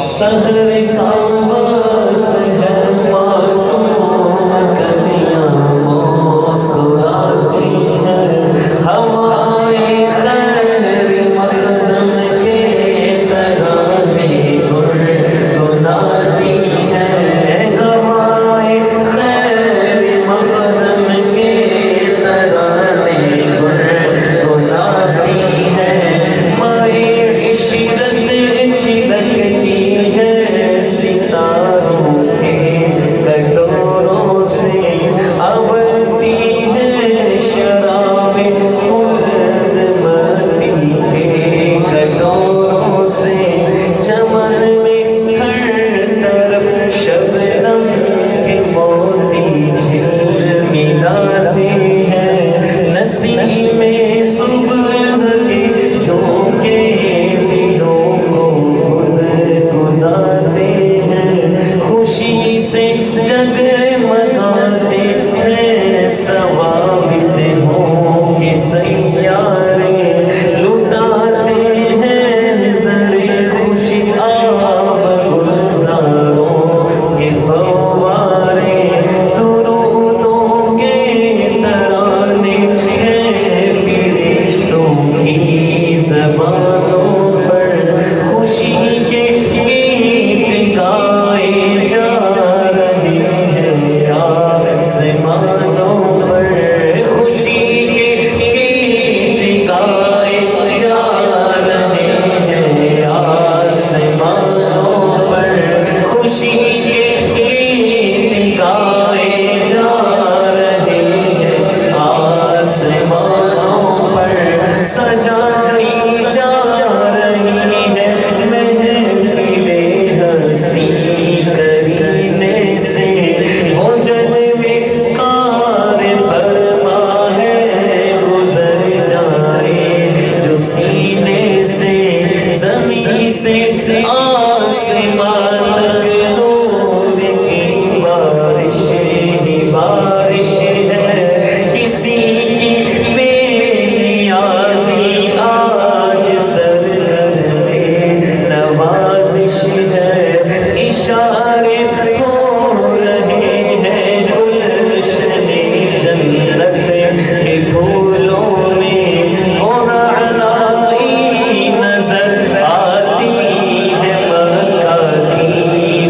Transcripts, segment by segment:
سحر کا وقت ہے معصوم کلیاں مسکراتی ہیں ہوائیں خیر مقدم کے ترانے گنگناتی ہیں ہوائیں خیر مقدم کے ترانے گنگناتی ہیں مائے عشرت چھلکتی ہے ستاروں کے کٹوروں سے ابلتی ہے شراب خلد مٹی کے کٹوروں سے چمن میں ہر طرف شبنم کے موتی جھلملاتے ہیں نسیم صبح کے جھونکے دلوں کو گدگداتے ہیں خوشی سے جگمگاتے ہیں ثوابت ہوں کے سیارے لٹاتے ہیں زرے خوشی آب گلزاروں کے فوارے درودوں کے ترانے ہیں فرشتوں کی زبانوں پر خوشی کے گیت گائے جا رہے ہیں آسمانوں پر خوشی کے گیت گائے جا رہے ہیں آسمانوں پر خوشی کے گیت گائے جا رہے ہیں آسمانوں پر سجائی جا رہی ہے محفل ہستی کرینے سے وہ جلوے کار فرما ہے گزر جائے جو سینے سے زمین سے آسمان تک نور کی بارش ہی بارش ہے کسی کی بے نیازی آج سرگرد نوازش ہے اشارے ہو رہے ہیں گلشن جنت کے پھولوں میں اور رعنائی نظر آتی ہے مکہ کی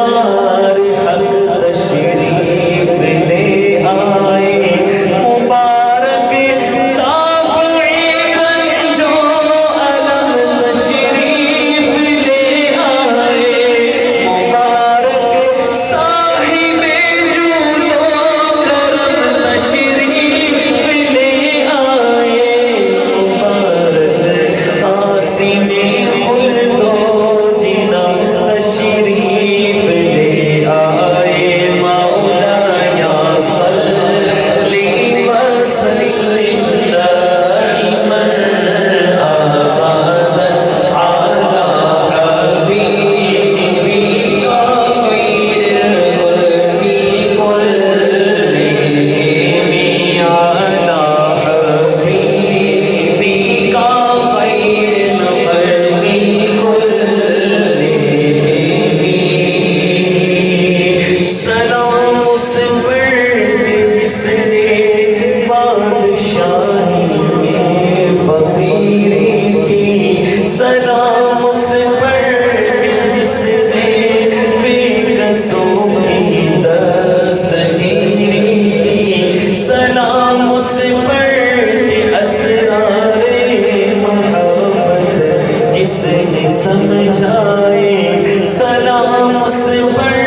سرکار حق تشریف لے آئے مبارک دافعی رنج و الم تشریف لے آئے مبارک صاحب جود و کرم تشریف لے آئے مبارک آسین خلد و جنا تشریف لے آئے مولایا صلی وسلم دائما ابدا علی حبیبک خیر الخلق کلہم علی حبیبک خیر الخلق کلہم سلام اس پر جس نے بادشاہی میں فقیری کی سلام اس پر جس نے بے کسوں کی دستگیری کی سلام اس پر اسرار محبت جس نے سمجھائے سلام اس پر